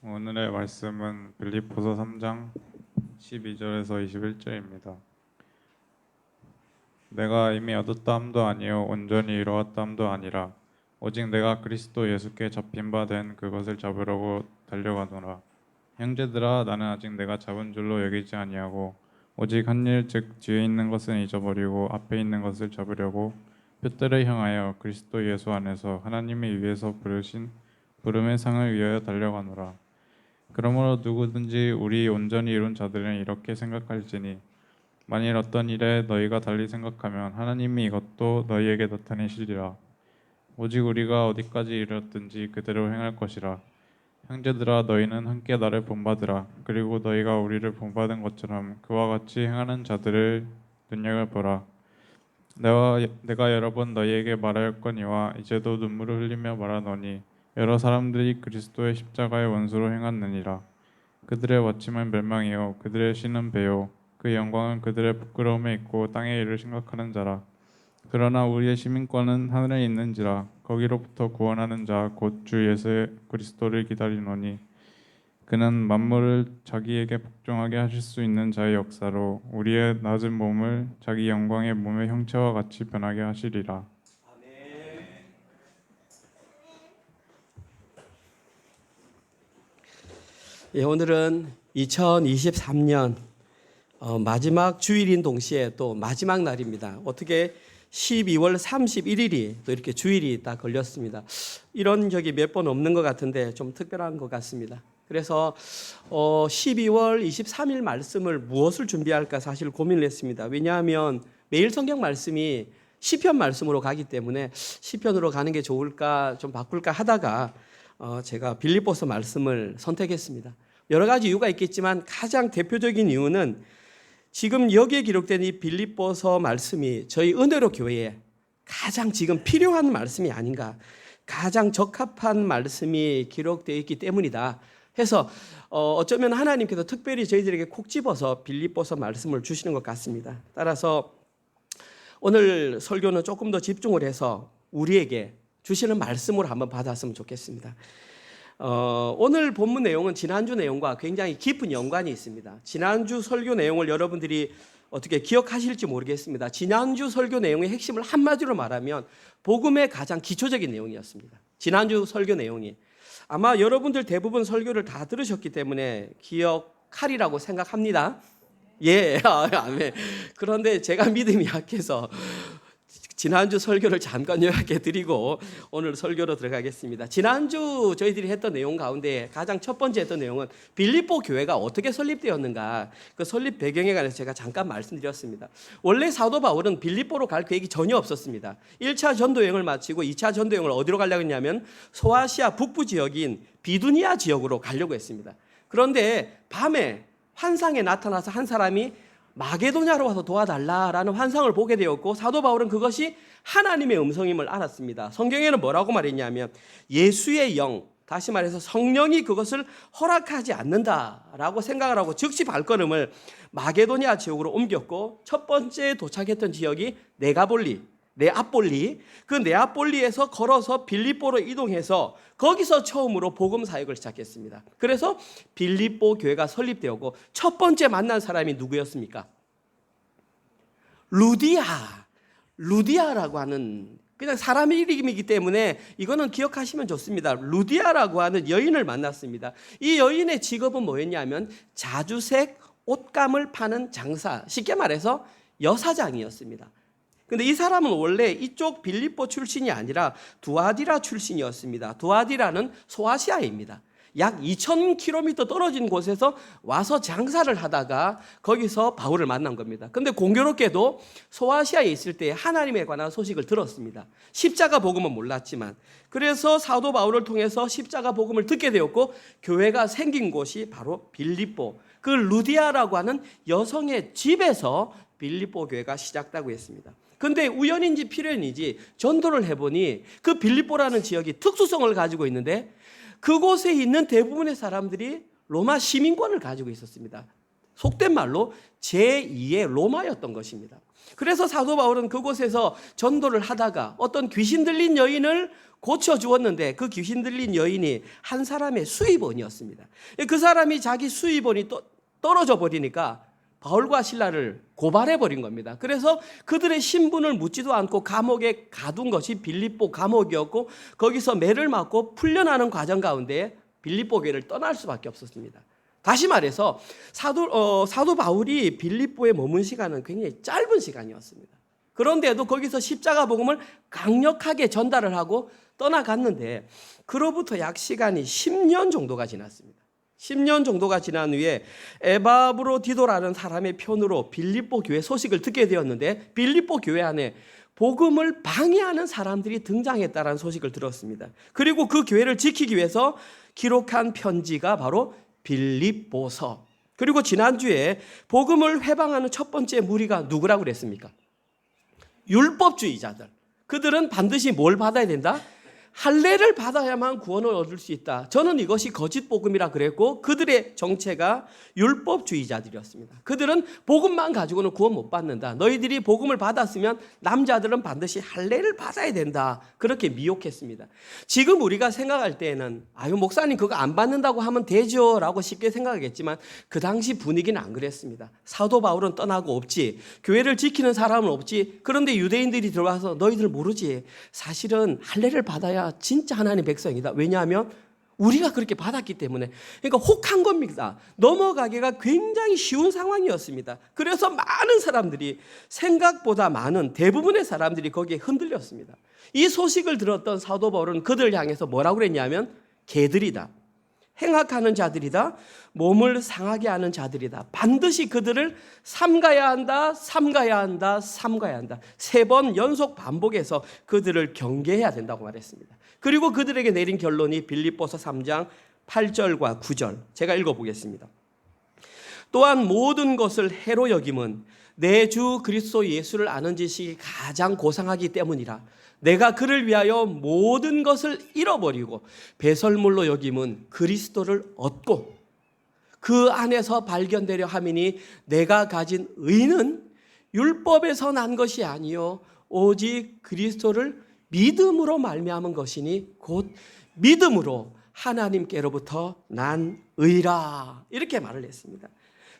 오늘의 말씀은 빌립보서 3장 12절에서 21절입니다. 내가 이미 얻었다 함도 아니요 온전히 이루었다 함도 아니라 오직 내가 그리스도 예수께 잡힌 바 된 그것을 잡으려고 달려가노라. 형제들아, 나는 아직 내가 잡은 줄로 여기지 아니하고 오직 한 일 즉 뒤에 있는 것은 잊어버리고 앞에 있는 것을 잡으려고 표대를 향하여 그리스도 예수 안에서 하나님이 위에서 부르신 부름의 상을 위하여 달려가노라. 그러므로 누구든지 우리 온전히 이룬 자들은 이렇게 생각할지니 만일 어떤 일에 너희가 달리 생각하면 하나님이 이것도 너희에게 나타내시리라. 오직 우리가 어디까지 이르렀든지 그대로 행할 것이라. 형제들아, 너희는 함께 나를 본받으라. 그리고 너희가 우리를 본받은 것처럼 그와 같이 행하는 자들을 눈여겨보라. 내가 여러 번 너희에게 말하였거니와 이제도 눈물을 흘리며 말하노니 여러 사람들이 그리스도의 십자가의 원수로 행하느니라. 그들의 와침은 멸망이요 그들의 신은 배요 그 영광은 그들의 부끄러움에 있고 땅의 일을 생각하는 자라. 그러나 우리의 시민권은 하늘에 있는지라. 거기로부터 구원하는 자 곧 주 예수 그리스도를 기다리노니 그는 만물을 자기에게 복종하게 하실 수 있는 자의 역사로 우리의 낮은 몸을 자기 영광의 몸의 형체와 같이 변하게 하시리라. 예, 오늘은 2023년 마지막 주일인 동시에 또 마지막 날입니다. 어떻게 12월 31일이 또 이렇게 주일이 딱 걸렸습니다. 이런 적이 몇 번 없는 것 같은데 좀 특별한 것 같습니다. 그래서 12월 23일 말씀을 무엇을 준비할까 사실 고민을 했습니다. 왜냐하면 매일 성경 말씀이 시편 말씀으로 가기 때문에 시편으로 가는 게 좋을까 좀 바꿀까 하다가 제가 빌립보서 말씀을 선택했습니다. 여러 가지 이유가 있겠지만 가장 대표적인 이유는 지금 여기에 기록된 이 빌립보서 말씀이 저희 은혜로 교회에 가장 지금 필요한 말씀이 아닌가, 가장 적합한 말씀이 기록되어 있기 때문이다 해서 어쩌면 하나님께서 특별히 저희들에게 콕 집어서 빌립보서 말씀을 주시는 것 같습니다. 따라서 오늘 설교는 조금 더 집중을 해서 우리에게 주시는 말씀으로 한번 받았으면 좋겠습니다. 오늘 본문 내용은 지난주 내용과 굉장히 깊은 연관이 있습니다. 지난주 설교 내용을 여러분들이 어떻게 기억하실지 모르겠습니다. 지난주 설교 내용의 핵심을 한마디로 말하면 복음의 가장 기초적인 내용이었습니다. 지난주 설교 내용이 아마 여러분들 대부분 설교를 다 들으셨기 때문에 기억하리라고 생각합니다. 예, 아멘. 그런데 제가 믿음이 약해서 지난주 설교를 잠깐 요약해 드리고 오늘 설교로 들어가겠습니다. 지난주 저희들이 했던 내용 가운데 가장 첫 번째 했던 내용은 빌립보 교회가 어떻게 설립되었는가, 그 설립 배경에 관해서 제가 잠깐 말씀드렸습니다. 원래 사도 바울은 빌립보로 갈 계획이 전혀 없었습니다. 1차 전도 여행을 마치고 2차 전도 여행을 어디로 가려고 했냐면 소아시아 북부 지역인 비두니아 지역으로 가려고 했습니다. 그런데 밤에 환상에 나타나서 한 사람이 마게도냐로 와서 도와달라라는 환상을 보게 되었고 사도 바울은 그것이 하나님의 음성임을 알았습니다. 성경에는 뭐라고 말했냐면 예수의 영, 다시 말해서 성령이 그것을 허락하지 않는다라고 생각을 하고 즉시 발걸음을 마게도냐 지역으로 옮겼고 첫 번째 도착했던 지역이 네아폴리, 그 네아폴리에서 걸어서 빌립보로 이동해서 거기서 처음으로 복음 사역을 시작했습니다. 그래서 빌립보 교회가 설립되었고 첫 번째 만난 사람이 누구였습니까? 루디아라고 하는 그냥 사람 이름이기 때문에 이거는 기억하시면 좋습니다. 루디아라고 하는 여인을 만났습니다. 이 여인의 직업은 뭐였냐면 자주색 옷감을 파는 장사, 쉽게 말해서 여사장이었습니다. 근데 이 사람은 원래 이쪽 빌립보 출신이 아니라 두아디라 출신이었습니다. 두아디라는 소아시아입니다. 약 2000km 떨어진 곳에서 와서 장사를 하다가 거기서 바울을 만난 겁니다. 근데 공교롭게도 소아시아에 있을 때 하나님에 관한 소식을 들었습니다. 십자가 복음은 몰랐지만 그래서 사도 바울을 통해서 십자가 복음을 듣게 되었고 교회가 생긴 곳이 바로 빌립보, 그 루디아라고 하는 여성의 집에서 빌립보 교회가 시작되고 했습니다. 근데 우연인지 필연인지 전도를 해보니 그 빌립보라는 지역이 특수성을 가지고 있는데 그곳에 있는 대부분의 사람들이 로마 시민권을 가지고 있었습니다. 속된 말로 제2의 로마였던 것입니다. 그래서 사도 바울은 그곳에서 전도를 하다가 어떤 귀신 들린 여인을 고쳐주었는데 그 귀신 들린 여인이 한 사람의 수입원이었습니다. 그 사람이 자기 수입원이 떨어져 버리니까 바울과 신라를 고발해 버린 겁니다. 그래서 그들의 신분을 묻지도 않고 감옥에 가둔 것이 빌립보 감옥이었고, 거기서 매를 맞고 풀려나는 과정 가운데 빌립보 교회를 떠날 수밖에 없었습니다. 다시 말해서 사도 바울이 빌립보에 머문 시간은 굉장히 짧은 시간이었습니다. 그런데도 거기서 십자가 복음을 강력하게 전달을 하고 떠나갔는데, 그로부터 약 시간이 10년 정도가 지났습니다. 10년 정도가 지난 후에 에바브로디도라는 사람의 편으로 빌립보 교회 소식을 듣게 되었는데, 빌립보 교회 안에 복음을 방해하는 사람들이 등장했다는 소식을 들었습니다. 그리고 그 교회를 지키기 위해서 기록한 편지가 바로 빌립보서. 그리고 지난주에 복음을 회방하는 첫 번째 무리가 누구라고 그랬습니까? 율법주의자들. 그들은 반드시 뭘 받아야 된다? 할례를 받아야만 구원을 얻을 수 있다. 저는 이것이 거짓 복음이라 그랬고, 그들의 정체가 율법주의자들이었습니다. 그들은 복음만 가지고는 구원 못 받는다. 너희들이 복음을 받았으면 남자들은 반드시 할례를 받아야 된다. 그렇게 미혹했습니다. 지금 우리가 생각할 때에는 아유 목사님 그거 안 받는다고 하면 되죠 라고 쉽게 생각하겠지만, 그 당시 분위기는 안 그랬습니다. 사도 바울은 떠나고 없지, 교회를 지키는 사람은 없지. 그런데 유대인들이 들어와서 너희들 모르지, 사실은 할례를 받아야 진짜 하나님의 백성이다. 왜냐하면 우리가 그렇게 받았기 때문에. 그러니까 혹한 겁니다. 넘어가기가 굉장히 쉬운 상황이었습니다. 그래서 많은 사람들이, 생각보다 많은 대부분의 사람들이 거기에 흔들렸습니다. 이 소식을 들었던 사도 바울은 그들을 향해서 뭐라고 그랬냐면, 개들이다, 행악하는 자들이다, 몸을 상하게 하는 자들이다, 반드시 그들을 삼가야 한다, 삼가야 한다, 삼가야 한다. 3번 연속 반복해서 그들을 경계해야 된다고 말했습니다. 그리고 그들에게 내린 결론이 빌립보서 3장 8절과 9절, 제가 읽어보겠습니다. 또한 모든 것을 해로 여김은 내 주 그리스도 예수를 아는 지식이 가장 고상하기 때문이라. 내가 그를 위하여 모든 것을 잃어버리고 배설물로 여김은 그리스도를 얻고 그 안에서 발견되려 함이니, 내가 가진 의는 율법에서 난 것이 아니요 오직 그리스도를 믿음으로 말미암은 것이니 곧 믿음으로 하나님께로부터 난 의라. 이렇게 말을 했습니다.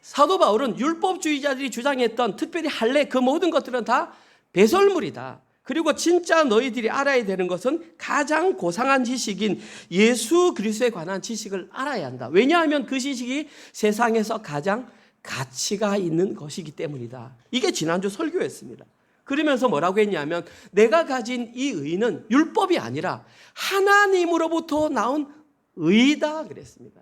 사도 바울은 율법주의자들이 주장했던 특별히 할례, 그 모든 것들은 다 배설물이다. 그리고 진짜 너희들이 알아야 되는 것은 가장 고상한 지식인 예수 그리스도에 관한 지식을 알아야 한다. 왜냐하면 그 지식이 세상에서 가장 가치가 있는 것이기 때문이다. 이게 지난주 설교였습니다. 그러면서 뭐라고 했냐면, 내가 가진 이 의는 율법이 아니라 하나님으로부터 나온 의다 그랬습니다.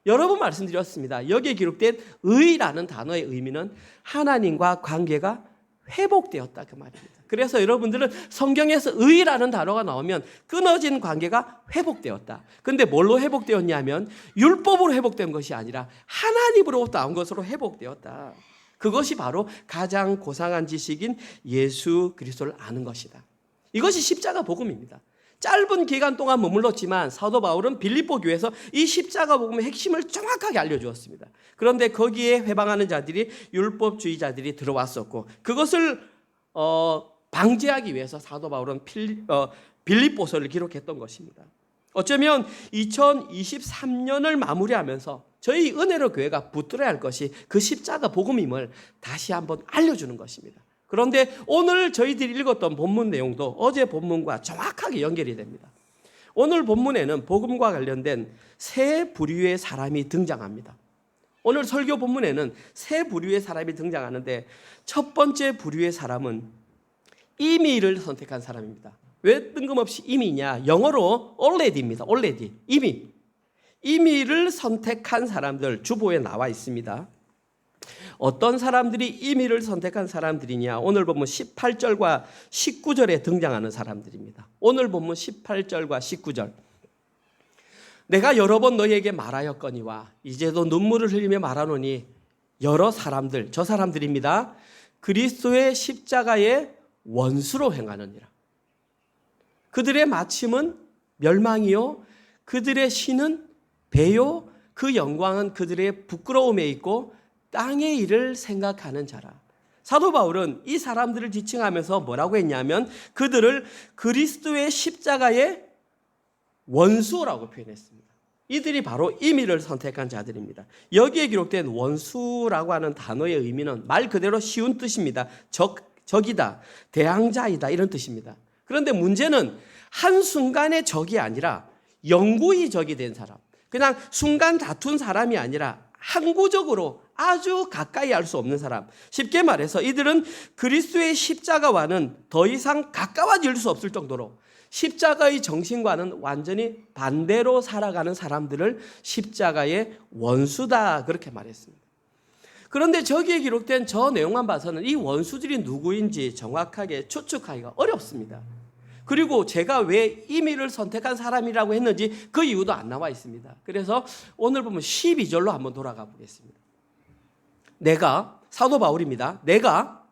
여러 번 말씀드렸습니다. 여기에 기록된 의라는 단어의 의미는 하나님과 관계가 회복되었다 그 말입니다. 그래서 여러분들은 성경에서 의라는 단어가 나오면 끊어진 관계가 회복되었다. 근데 뭘로 회복되었냐면 율법으로 회복된 것이 아니라 하나님으로부터 나온 것으로 회복되었다. 그것이 바로 가장 고상한 지식인 예수 그리스도를 아는 것이다. 이것이 십자가 복음입니다. 짧은 기간 동안 머물렀지만 사도 바울은 빌립보 교회에서 이 십자가 복음의 핵심을 정확하게 알려주었습니다. 그런데 거기에 회방하는 자들이, 율법주의자들이 들어왔었고, 그것을 방지하기 위해서 사도 바울은 빌립보서를 기록했던 것입니다. 어쩌면 2023년을 마무리하면서 저희 은혜로 교회가 붙들어야 할 것이 그 십자가 복음임을 다시 한번 알려주는 것입니다. 그런데 오늘 저희들이 읽었던 본문 내용도 어제 본문과 정확하게 연결이 됩니다. 오늘 본문에는 복음과 관련된 세 부류의 사람이 등장합니다. 오늘 설교 본문에는 세 부류의 사람이 등장하는데, 첫 번째 부류의 사람은 임의를 선택한 사람입니다. 왜 뜬금없이 임의냐? 영어로 already입니다. already, 이미. 임의를 선택한 사람들, 주보에 나와 있습니다. 어떤 사람들이 임의를 선택한 사람들이냐? 오늘 본문 18절과 19절에 등장하는 사람들입니다. 오늘 본문 18절과 19절. 내가 여러 번 너희에게 말하였거니와 이제도 눈물을 흘리며 말하노니 여러 사람들, 저 사람들입니다. 그리스도의 십자가의 원수로 행하느니라. 그들의 마침은 멸망이요 그들의 신은 배요 그 영광은 그들의 부끄러움에 있고 땅의 일을 생각하는 자라. 사도 바울은 이 사람들을 지칭하면서 뭐라고 했냐면 그들을 그리스도의 십자가의 원수라고 표현했습니다. 이들이 바로 임의를 선택한 자들입니다. 여기에 기록된 원수라고 하는 단어의 의미는 말 그대로 쉬운 뜻입니다. 적이다, 대항자이다 이런 뜻입니다. 그런데 문제는 한순간의 적이 아니라 영구히 적이 된 사람, 그냥 순간 다툰 사람이 아니라 항구적으로 아주 가까이 할 수 없는 사람. 쉽게 말해서 이들은 그리스도의 십자가와는 더 이상 가까워질 수 없을 정도로 십자가의 정신과는 완전히 반대로 살아가는 사람들을 십자가의 원수다 그렇게 말했습니다. 그런데 저기에 기록된 저 내용만 봐서는 이 원수들이 누구인지 정확하게 추측하기가 어렵습니다. 그리고 제가 왜 임의를 선택한 사람이라고 했는지 그 이유도 안 나와 있습니다. 그래서 오늘 보면 12절로 한번 돌아가 보겠습니다. 내가, 사도 바울입니다. 내가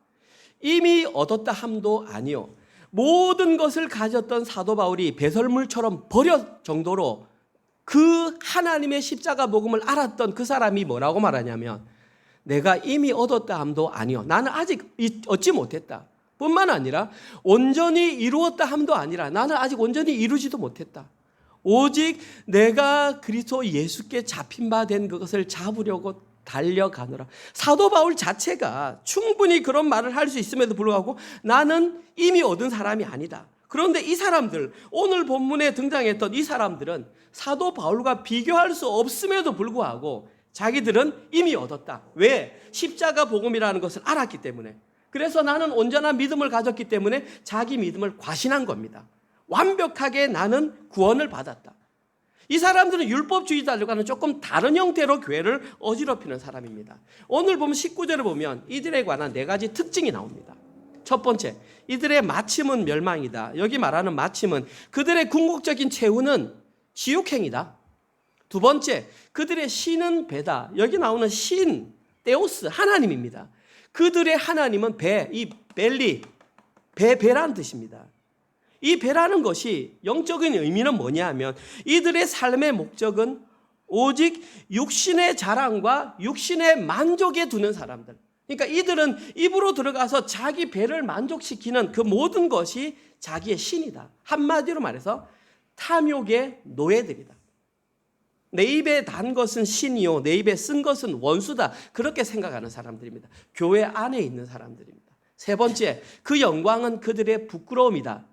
이미 얻었다 함도 아니요. 모든 것을 가졌던 사도 바울이 배설물처럼 버릴 정도로 그 하나님의 십자가 복음을 알았던 그 사람이 뭐라고 말하냐면 내가 이미 얻었다 함도 아니요. 나는 아직 얻지 못했다. 뿐만 아니라 온전히 이루었다 함도 아니라 나는 아직 온전히 이루지도 못했다. 오직 내가 그리스도 예수께 잡힌 바 된 그것을 잡으려고 달려가노라. 사도 바울 자체가 충분히 그런 말을 할 수 있음에도 불구하고 나는 이미 얻은 사람이 아니다. 그런데 이 사람들, 오늘 본문에 등장했던 이 사람들은 사도 바울과 비교할 수 없음에도 불구하고 자기들은 이미 얻었다. 왜? 십자가 복음이라는 것을 알았기 때문에. 그래서 나는 온전한 믿음을 가졌기 때문에 자기 믿음을 과신한 겁니다. 완벽하게 나는 구원을 받았다. 이 사람들은 율법주의자들과는 조금 다른 형태로 교회를 어지럽히는 사람입니다. 오늘 보면 19절을 보면 이들에 관한 4가지 특징이 나옵니다. 첫 번째, 이들의 마침은 멸망이다. 여기 말하는 마침은 그들의 궁극적인 최후는 지옥행이다. 두 번째, 그들의 신은 배다. 여기 나오는 신, 데오스, 하나님입니다. 그들의 하나님은 배, 이 벨리, 배라는 뜻입니다. 이 배라는 것이 영적인 의미는 뭐냐 하면 이들의 삶의 목적은 오직 육신의 자랑과 육신의 만족에 두는 사람들. 그러니까 이들은 입으로 들어가서 자기 배를 만족시키는 그 모든 것이 자기의 신이다. 한마디로 말해서 탐욕의 노예들이다. 내 입에 단 것은 신이요 내 입에 쓴 것은 원수다. 그렇게 생각하는 사람들입니다. 교회 안에 있는 사람들입니다. 세 번째, 그 영광은 그들의 부끄러움이다.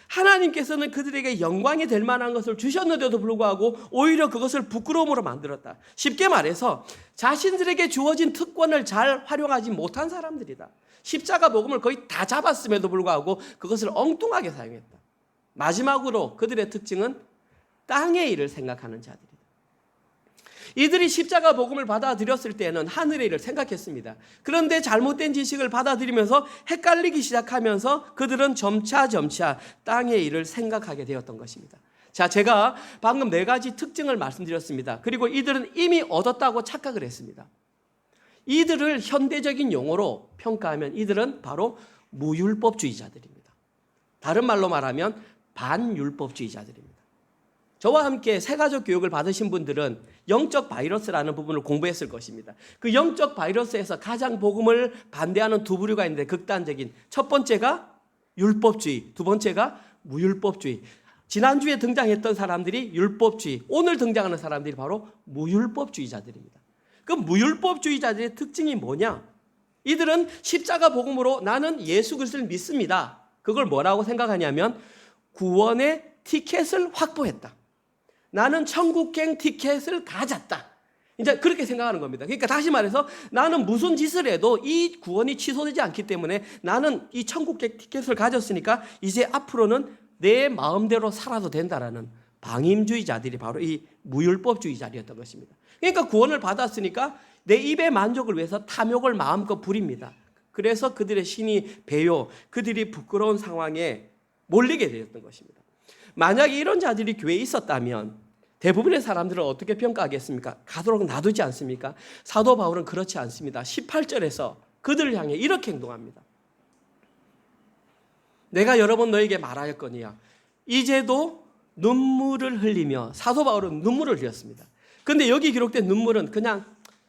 하나님께서는 그들에게 영광이 될 만한 것을 주셨는데도 불구하고 오히려 그것을 부끄러움으로 만들었다. 쉽게 말해서 자신들에게 주어진 특권을 잘 활용하지 못한 사람들이다. 십자가 복음을 거의 다 잡았음에도 불구하고 그것을 엉뚱하게 사용했다. 마지막으로 그들의 특징은 땅의 일을 생각하는 자들이다. 이들이 십자가 복음을 받아들였을 때는 하늘의 일을 생각했습니다. 그런데 잘못된 지식을 받아들이면서 헷갈리기 시작하면서 그들은 점차 땅의 일을 생각하게 되었던 것입니다. 자, 제가 방금 4가지 특징을 말씀드렸습니다. 그리고 이들은 이미 얻었다고 착각을 했습니다. 이들을 현대적인 용어로 평가하면 이들은 바로 무율법주의자들입니다. 다른 말로 말하면 반율법주의자들입니다. 저와 함께 세가족 교육을 받으신 분들은 영적 바이러스라는 부분을 공부했을 것입니다. 그 영적 바이러스에서 가장 복음을 반대하는 두 부류가 있는데 극단적인 첫 번째가 율법주의, 두 번째가 무율법주의. 지난주에 등장했던 사람들이 율법주의, 오늘 등장하는 사람들이 바로 무율법주의자들입니다. 그 무율법주의자들의 특징이 뭐냐? 이들은 십자가 복음으로 나는 예수 그리스도를 믿습니다. 그걸 뭐라고 생각하냐면 구원의 티켓을 확보했다. 나는 천국행 티켓을 가졌다. 이제 그렇게 생각하는 겁니다. 그러니까 다시 말해서 나는 무슨 짓을 해도 이 구원이 취소되지 않기 때문에 나는 이 천국행 티켓을 가졌으니까 이제 앞으로는 내 마음대로 살아도 된다라는 방임주의자들이 바로 이 무율법주의자들이었던 것입니다. 그러니까 구원을 받았으니까 내 입의 만족을 위해서 탐욕을 마음껏 부립니다. 그래서 그들의 신이 배요, 그들이 부끄러운 상황에 몰리게 되었던 것입니다. 만약에 이런 자들이 교회에 있었다면 대부분의 사람들은 어떻게 평가하겠습니까? 가도록 놔두지 않습니까? 사도 바울은 그렇지 않습니다. 18절에서 그들을 향해 이렇게 행동합니다. 내가 여러 번 너에게 말하였거니와 이제도 눈물을 흘리며, 사도 바울은 눈물을 흘렸습니다. 그런데 여기 기록된 눈물은 그냥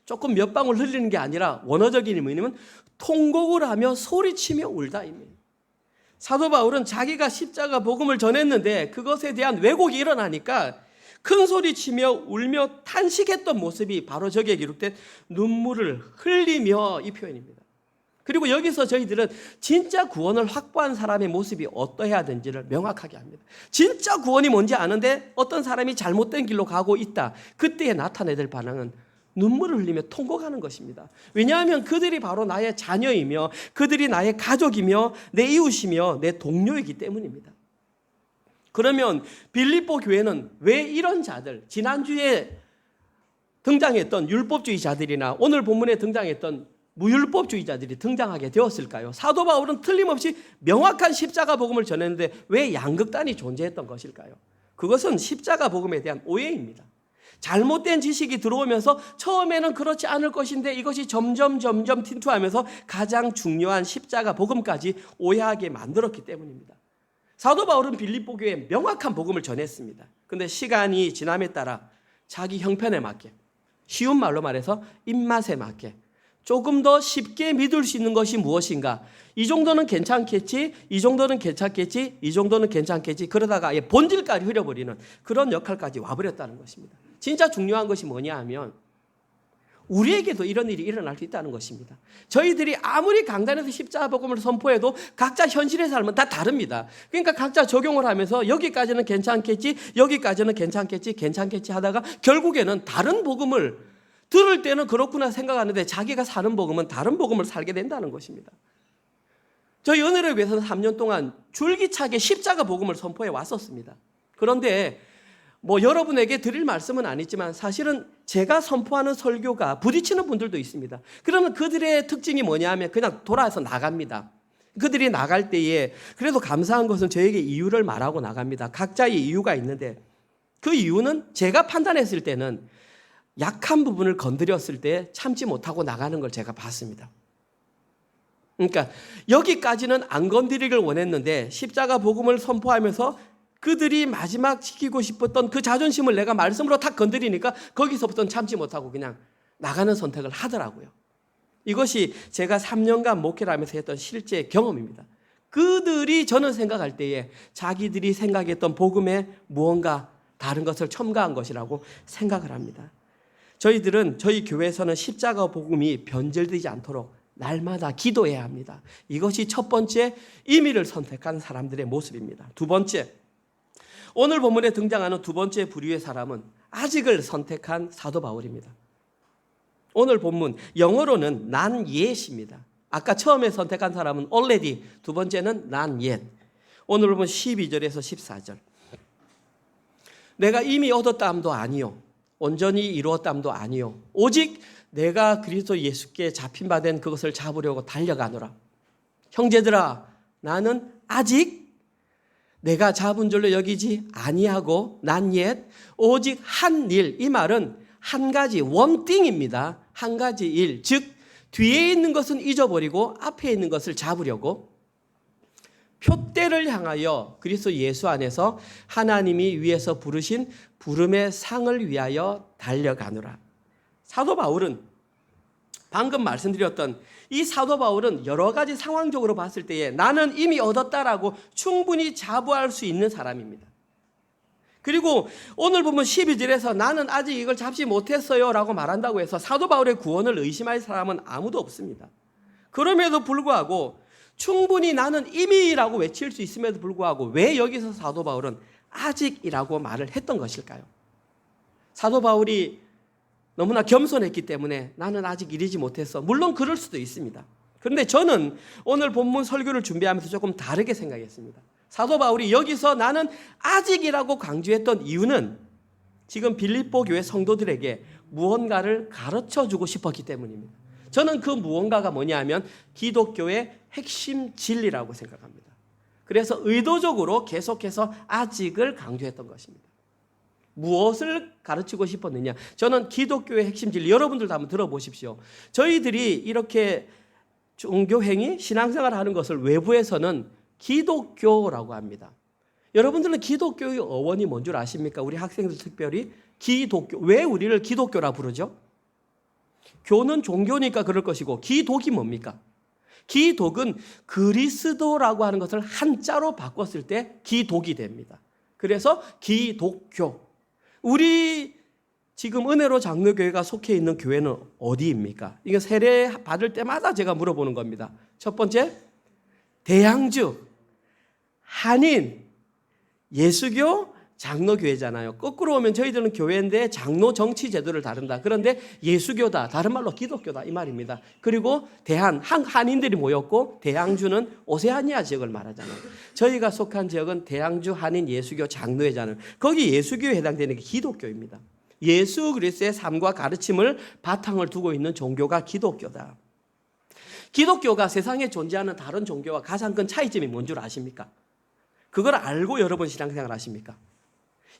조금 몇 방울 흘리는 게 아니라 원어적인 의미는 통곡을 하며 소리치며 울다입니다. 사도 바울은 자기가 십자가 복음을 전했는데 그것에 대한 왜곡이 일어나니까 큰 소리치며 울며 탄식했던 모습이 바로 저기에 기록된 눈물을 흘리며 이 표현입니다. 그리고 여기서 저희들은 진짜 구원을 확보한 사람의 모습이 어떠해야 되는지를 명확하게 합니다. 진짜 구원이 뭔지 아는데 어떤 사람이 잘못된 길로 가고 있다. 그때에 나타내야 될 반응은 눈물을 흘리며 통곡하는 것입니다. 왜냐하면 그들이 바로 나의 자녀이며 그들이 나의 가족이며 내 이웃이며 내 동료이기 때문입니다. 그러면 빌립보 교회는 왜 이런 자들, 지난주에 등장했던 율법주의자들이나 오늘 본문에 등장했던 무율법주의자들이 등장하게 되었을까요? 사도 바울은 틀림없이 명확한 십자가 복음을 전했는데 왜 양극단이 존재했던 것일까요? 그것은 십자가 복음에 대한 오해입니다. 잘못된 지식이 들어오면서 처음에는 그렇지 않을 것인데 이것이 점점 틴투하면서 가장 중요한 십자가 복음까지 오해하게 만들었기 때문입니다. 사도 바울은 빌립보 교회에 명확한 복음을 전했습니다. 그런데 시간이 지남에 따라 자기 형편에 맞게, 쉬운 말로 말해서 입맛에 맞게 조금 더 쉽게 믿을 수 있는 것이 무엇인가, 이 정도는 괜찮겠지, 이 정도는 괜찮겠지, 이 정도는 괜찮겠지, 그러다가 본질까지 흐려버리는 그런 역할까지 와버렸다는 것입니다. 진짜 중요한 것이 뭐냐 하면 우리에게도 이런 일이 일어날 수 있다는 것입니다. 저희들이 아무리 강단에서 십자가 복음을 선포해도 각자 현실의 삶은 다 다릅니다. 그러니까 각자 적용을 하면서 여기까지는 괜찮겠지, 여기까지는 괜찮겠지 하다가 결국에는 다른 복음을 들을 때는 그렇구나 생각하는데 자기가 사는 복음은 다른 복음을 살게 된다는 것입니다. 저희 은혜를 위해서는 3년 동안 줄기차게 십자가 복음을 선포해 왔었습니다. 그런데 여러분에게 드릴 말씀은 아니지만 사실은 제가 선포하는 설교가 부딪히는 분들도 있습니다. 그러면 그들의 특징이 뭐냐 하면 그냥 돌아서 나갑니다. 그들이 나갈 때에 그래도 감사한 것은 저에게 이유를 말하고 나갑니다. 각자의 이유가 있는데 그 이유는 제가 판단했을 때는 약한 부분을 건드렸을 때 참지 못하고 나가는 걸 제가 봤습니다. 그러니까 여기까지는 안 건드리길 원했는데 십자가 복음을 선포하면서 그들이 마지막 지키고 싶었던 그 자존심을 내가 말씀으로 탁 건드리니까 거기서부터는 참지 못하고 그냥 나가는 선택을 하더라고요. 이것이 제가 3년간 목회를 하면서 했던 실제 경험입니다. 그들이 저는 생각할 때에 자기들이 생각했던 복음에 무언가 다른 것을 첨가한 것이라고 생각을 합니다. 저희들은 저희 교회에서는 십자가 복음이 변절되지 않도록 날마다 기도해야 합니다. 이것이 첫 번째 임의를 선택한 사람들의 모습입니다. 두 번째, 오늘 본문에 등장하는 두 번째 부류의 사람은 아직을 선택한 사도 바울입니다. 오늘 본문 영어로는 not yet입니다. 아까 처음에 선택한 사람은 already, 두 번째는 not yet. 오늘 본문 12절에서 14절. 내가 이미 얻었다함도 아니요 온전히 이루었다함도 아니요 오직 내가 그리스도 예수께 잡힌 바 된 그것을 잡으려고 달려가노라. 형제들아, 나는 아직 내가 잡은 줄로 여기지 아니하고 not yet 오직 한 일, 이 말은 한 가지 one thing입니다. 한 가지 일, 즉 뒤에 있는 것은 잊어버리고 앞에 있는 것을 잡으려고 표대를 향하여 그리스도 예수 안에서 하나님이 위에서 부르신 부름의 상을 위하여 달려가노라. 사도 바울은 방금 말씀드렸던 이 사도 바울은 여러 가지 상황적으로 봤을 때에 나는 이미 얻었다라고 충분히 자부할 수 있는 사람입니다. 그리고 오늘 보면 12절에서 나는 아직 이걸 잡지 못했어요 라고 말한다고 해서 사도 바울의 구원을 의심할 사람은 아무도 없습니다. 그럼에도 불구하고 충분히 나는 이미라고 외칠 수 있음에도 불구하고 왜 여기서 사도 바울은 아직이라고 말을 했던 것일까요? 사도 바울이 너무나 겸손했기 때문에 나는 아직 이르지 못했어. 물론 그럴 수도 있습니다. 그런데 저는 오늘 본문 설교를 준비하면서 조금 다르게 생각했습니다. 사도 바울이 여기서 나는 아직이라고 강조했던 이유는 지금 빌립보 교회 성도들에게 무언가를 가르쳐주고 싶었기 때문입니다. 저는 그 무언가가 뭐냐 하면 기독교의 핵심 진리라고 생각합니다. 그래서 의도적으로 계속해서 아직을 강조했던 것입니다. 무엇을 가르치고 싶었느냐? 저는 기독교의 핵심 진리, 여러분들도 한번 들어보십시오. 저희들이 이렇게 종교행위, 신앙생활을 하는 것을 외부에서는 기독교라고 합니다. 여러분들은 기독교의 어원이 뭔 줄 아십니까? 우리 학생들 특별히 기독교. 왜 우리를 기독교라 부르죠? 교는 종교니까 그럴 것이고 기독이 뭡니까? 기독은 그리스도라고 하는 것을 한자로 바꿨을 때 기독이 됩니다. 그래서 기독교. 우리 지금 은혜로 장로교회가 속해 있는 교회는 어디입니까? 이거 세례 받을 때마다 제가 물어보는 겁니다. 첫 번째, 대양주, 한인, 예수교, 장로교회잖아요. 거꾸로 오면 저희들은 교회인데 장로 정치 제도를 다룬다. 그런데 예수교다. 다른 말로 기독교다. 이 말입니다. 그리고 한인들이 모였고 대양주는 오세아니아 지역을 말하잖아요. 저희가 속한 지역은 대양주 한인 예수교 장로회잖아요. 거기 예수교에 해당되는 게 기독교입니다. 예수 그리스도의 삶과 가르침을 바탕을 두고 있는 종교가 기독교다. 기독교가 세상에 존재하는 다른 종교와 가장 큰 차이점이 뭔 줄 아십니까? 그걸 알고 여러분 신앙생활 하십니까?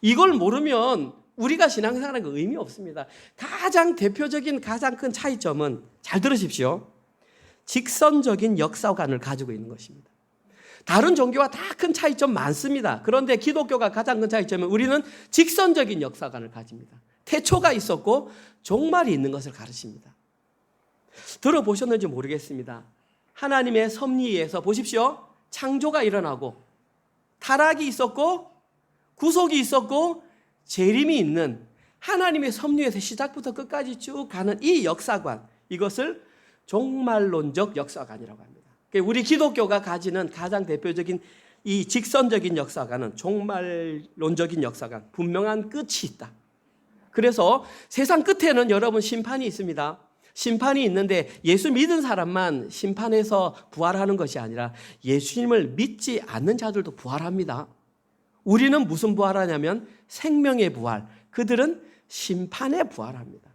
이걸 모르면 우리가 신앙생활하는 거 의미 없습니다. 가장 대표적인 가장 큰 차이점은 잘 들으십시오. 직선적인 역사관을 가지고 있는 것입니다. 다른 종교와 다 큰 차이점 많습니다. 그런데 기독교가 가장 큰 차이점은 우리는 직선적인 역사관을 가집니다. 태초가 있었고 종말이 있는 것을 가르칩니다. 들어보셨는지 모르겠습니다. 하나님의 섭리에서 보십시오. 창조가 일어나고 타락이 있었고 구속이 있었고 재림이 있는 하나님의 섭리에서 시작부터 끝까지 쭉 가는 이 역사관, 이것을 종말론적 역사관이라고 합니다. 우리 기독교가 가지는 가장 대표적인 이 직선적인 역사관은 종말론적인 역사관, 분명한 끝이 있다. 그래서 세상 끝에는 여러분 심판이 있습니다. 심판이 있는데 예수 믿은 사람만 심판에서 부활하는 것이 아니라 예수님을 믿지 않는 자들도 부활합니다. 우리는 무슨 부활하냐면 생명의 부활, 그들은 심판의 부활합니다.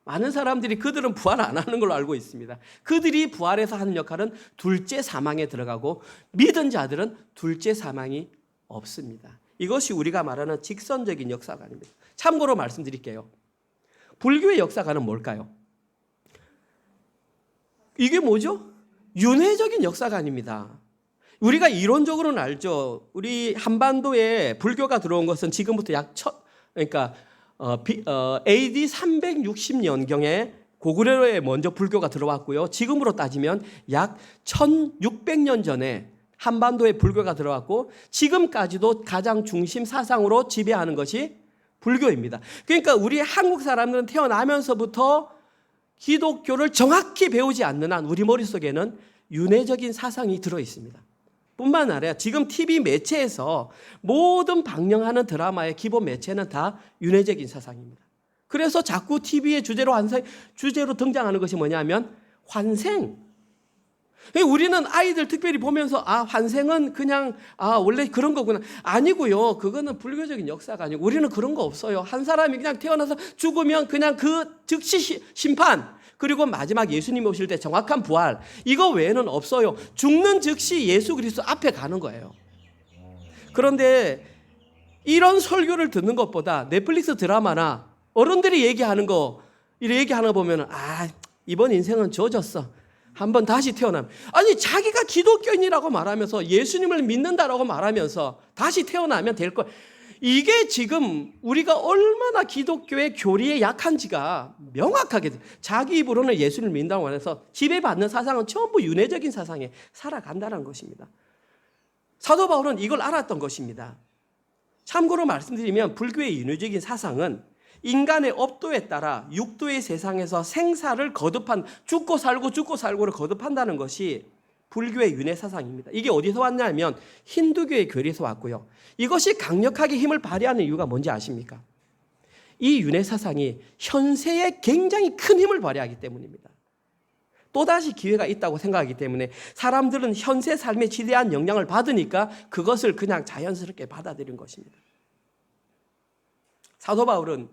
많은 사람들이 그들은 부활 안 하는 걸로 알고 있습니다. 그들이 부활해서 하는 역할은 둘째 사망에 들어가고 믿은 자들은 둘째 사망이 없습니다. 이것이 우리가 말하는 직선적인 역사관입니다. 참고로 말씀드릴게요. 불교의 역사관은 뭘까요? 이게 뭐죠? 윤회적인 역사관입니다. 우리가 이론적으로는 알죠. 우리 한반도에 불교가 들어온 것은 지금부터 AD 360년경에 고구려에 먼저 불교가 들어왔고요. 지금으로 따지면 약 1600년 전에 한반도에 불교가 들어왔고 지금까지도 가장 중심 사상으로 지배하는 것이 불교입니다. 그러니까 우리 한국 사람들은 태어나면서부터 기독교를 정확히 배우지 않는 한 우리 머릿속에는 윤회적인 사상이 들어 있습니다. 뿐만 아니라 지금 TV 매체에서 모든 방영하는 드라마의 기본 매체는 다 윤회적인 사상입니다. 그래서 자꾸 TV의 주제로 등장하는 것이 뭐냐면 환생. 우리는 아이들 특별히 보면서 환생은 그냥 원래 그런 거구나. 아니고요. 그거는 불교적인 역사가 아니고 우리는 그런 거 없어요. 한 사람이 그냥 태어나서 죽으면 그냥 그 즉시 심판, 그리고 마지막 예수님이 오실 때 정확한 부활, 이거 외에는 없어요. 죽는 즉시 예수 그리스도 앞에 가는 거예요. 그런데 이런 설교를 듣는 것보다 넷플릭스 드라마나 어른들이 얘기하는 거 보면 이번 인생은 져졌어. 한번 다시 태어나면, 아니 자기가 기독교인이라고 말하면서 예수님을 믿는다라고 말하면서 다시 태어나면 될 걸. 이게 지금 우리가 얼마나 기독교의 교리에 약한지가 명확하게 자기 입으로는 예수님을 믿는다고 해서 지배받는 사상은 전부 윤회적인 사상에 살아간다는 것입니다. 사도 바울은 이걸 알았던 것입니다. 참고로 말씀드리면 불교의 윤회적인 사상은 인간의 업도에 따라 육도의 세상에서 생사를 거듭한 죽고 살고를 거듭한다는 것이 불교의 윤회 사상입니다. 이게 어디서 왔냐면 힌두교의 교리에서 왔고요. 이것이 강력하게 힘을 발휘하는 이유가 뭔지 아십니까? 이 윤회 사상이 현세에 굉장히 큰 힘을 발휘하기 때문입니다. 또다시 기회가 있다고 생각하기 때문에 사람들은 현세 삶에 지대한 영향을 받으니까 그것을 그냥 자연스럽게 받아들인 것입니다. 사도 바울은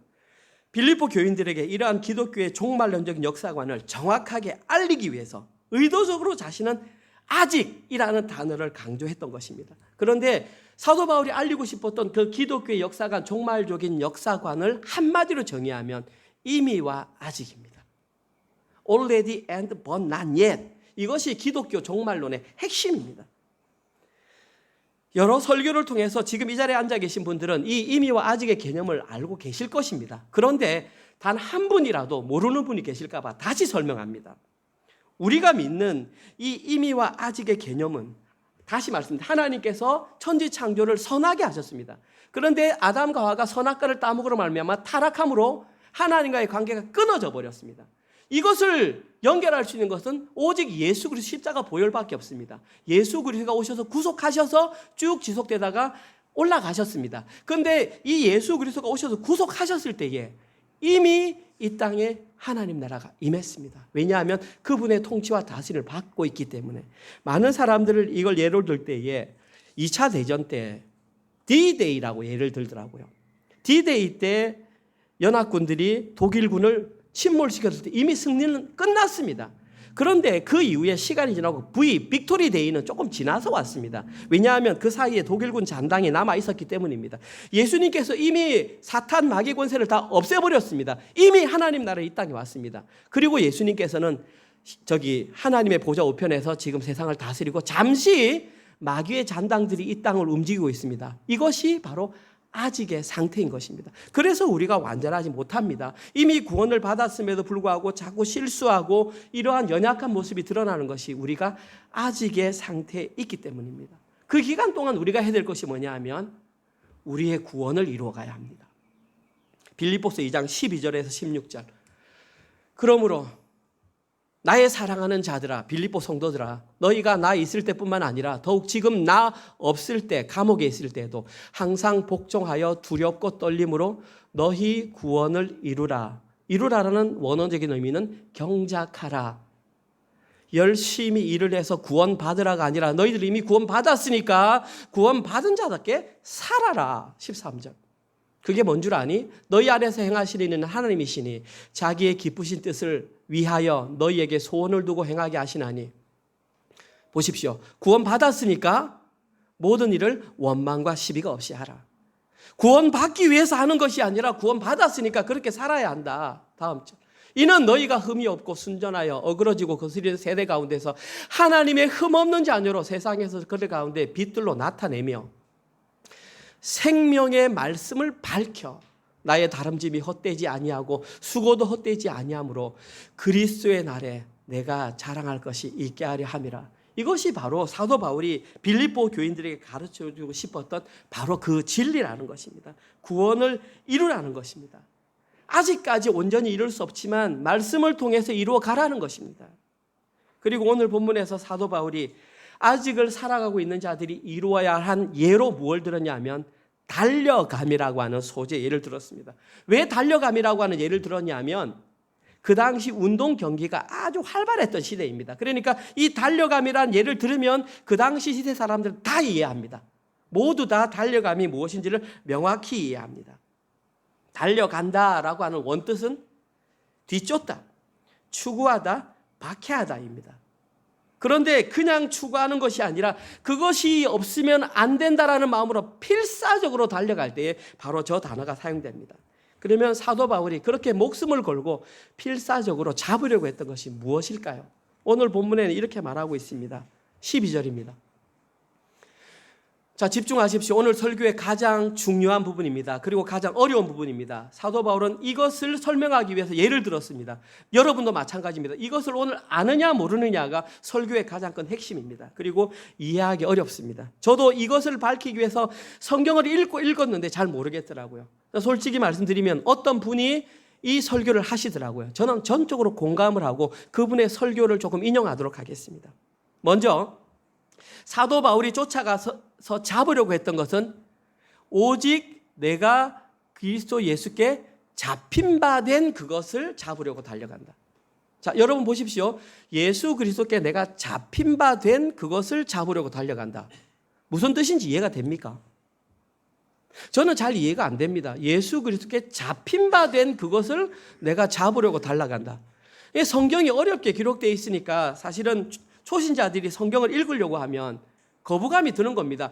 빌립보 교인들에게 이러한 기독교의 종말론적인 역사관을 정확하게 알리기 위해서 의도적으로 자신은 아직이라는 단어를 강조했던 것입니다. 그런데 사도 바울이 알리고 싶었던 그 기독교의 역사관, 종말적인 역사관을 한마디로 정의하면 이미와 아직입니다. Already and but not yet. 이것이 기독교 종말론의 핵심입니다. 여러 설교를 통해서 지금 이 자리에 앉아 계신 분들은 이 이미와 아직의 개념을 알고 계실 것입니다. 그런데 단 한 분이라도 모르는 분이 계실까 봐 다시 설명합니다. 우리가 믿는 이 임의와 아직의 개념은 다시 말씀드립니다. 하나님께서 천지 창조를 선하게 하셨습니다. 그런데 아담과 하와가 선악과를 따먹으로 말미암아 타락함으로 하나님과의 관계가 끊어져 버렸습니다. 이것을 연결할 수 있는 것은 오직 예수 그리스도 십자가 보혈밖에 없습니다. 예수 그리스도가 오셔서 구속하셔서 쭉 지속되다가 올라가셨습니다. 그런데 이 예수 그리스도가 오셔서 구속하셨을 때에 이미 이 땅에 하나님 나라가 임했습니다. 왜냐하면 그분의 통치와 다스림을 받고 있기 때문에. 많은 사람들을 이걸 예로 들 때에 2차 대전 때 D-Day라고 예를 들더라고요. D-Day 때 연합군들이 독일군을 침몰시켰을 때 이미 승리는 끝났습니다. 그런데 그 이후에 시간이 지나고 빅토리 데이는 조금 지나서 왔습니다. 왜냐하면 그 사이에 독일군 잔당이 남아 있었기 때문입니다. 예수님께서 이미 사탄 마귀 권세를 다 없애버렸습니다. 이미 하나님 나라 이 땅에 왔습니다. 그리고 예수님께서는 하나님의 보좌 우편에서 지금 세상을 다스리고 잠시 마귀의 잔당들이 이 땅을 움직이고 있습니다. 이것이 바로 아직의 상태인 것입니다. 그래서 우리가 완전하지 못합니다. 이미 구원을 받았음에도 불구하고 자꾸 실수하고 이러한 연약한 모습이 드러나는 것이 우리가 아직의 상태에 있기 때문입니다. 그 기간 동안 우리가 해야 될 것이 뭐냐 하면 우리의 구원을 이루어가야 합니다. 빌립보서 2장 12절에서 16절. 그러므로 나의 사랑하는 자들아, 빌립보 성도들아, 너희가 나 있을 때뿐만 아니라 더욱 지금 나 없을 때, 감옥에 있을 때에도 항상 복종하여 두렵고 떨림으로 너희 구원을 이루라. 이루라라는 원어적인 의미는 경작하라. 열심히 일을 해서 구원 받으라가 아니라 너희들이 이미 구원 받았으니까 구원 받은 자답게 살아라. 13절. 그게 뭔 줄 아니? 너희 안에서 행하시는 하나님이시니 자기의 기쁘신 뜻을 위하여 너희에게 소원을 두고 행하게 하시나니. 보십시오. 구원 받았으니까 모든 일을 원망과 시비가 없이 하라. 구원 받기 위해서 하는 것이 아니라 구원 받았으니까 그렇게 살아야 한다. 다음 절. 이는 너희가 흠이 없고 순전하여 어그러지고 거스리는 세대 가운데서 하나님의 흠없는 자녀로 세상에서 그들 가운데 빛들로 나타내며 생명의 말씀을 밝혀 나의 다름짐이 헛되지 아니하고 수고도 헛되지 아니하므로 그리스도의 날에 내가 자랑할 것이 있게 하려 함이라. 이것이 바로 사도 바울이 빌립보 교인들에게 가르쳐주고 싶었던 바로 그 진리라는 것입니다. 구원을 이루라는 것입니다. 아직까지 온전히 이룰 수 없지만 말씀을 통해서 이루어 가라는 것입니다. 그리고 오늘 본문에서 사도 바울이 아직을 살아가고 있는 자들이 이루어야 한 예로 무엇을 들었냐 하면 달려감이라고 하는 소재 예를 들었습니다. 왜 달려감이라고 하는 예를 들었냐 하면 그 당시 운동 경기가 아주 활발했던 시대입니다. 그러니까 이 달려감이라는 예를 들으면 그 당시 시대 사람들은 다 이해합니다. 모두 다 달려감이 무엇인지를 명확히 이해합니다. 달려간다라고 하는 원뜻은 뒤쫓다, 추구하다, 박해하다입니다. 그런데 그냥 추구하는 것이 아니라 그것이 없으면 안 된다라는 마음으로 필사적으로 달려갈 때에 바로 저 단어가 사용됩니다. 그러면 사도 바울이 그렇게 목숨을 걸고 필사적으로 잡으려고 했던 것이 무엇일까요? 오늘 본문에는 이렇게 말하고 있습니다. 12절입니다. 자, 집중하십시오. 오늘 설교의 가장 중요한 부분입니다. 그리고 가장 어려운 부분입니다. 사도 바울은 이것을 설명하기 위해서 예를 들었습니다. 여러분도 마찬가지입니다. 이것을 오늘 아느냐 모르느냐가 설교의 가장 큰 핵심입니다. 그리고 이해하기 어렵습니다. 저도 이것을 밝히기 위해서 성경을 읽었는데 잘 모르겠더라고요. 솔직히 말씀드리면 어떤 분이 이 설교를 하시더라고요. 저는 전적으로 공감을 하고 그분의 설교를 조금 인용하도록 하겠습니다. 먼저 사도 바울이 쫓아가서 잡으려고 했던 것은 오직 내가 그리스도 예수께 잡힌 바 된 그것을 잡으려고 달려간다. 자, 여러분 보십시오. 예수 그리스도께 내가 잡힌 바 된 그것을 잡으려고 달려간다. 무슨 뜻인지 이해가 됩니까? 저는 잘 이해가 안 됩니다. 예수 그리스도께 잡힌 바 된 그것을 내가 잡으려고 달려간다. 성경이 어렵게 기록되어 있으니까 사실은 초신자들이 성경을 읽으려고 하면 거부감이 드는 겁니다.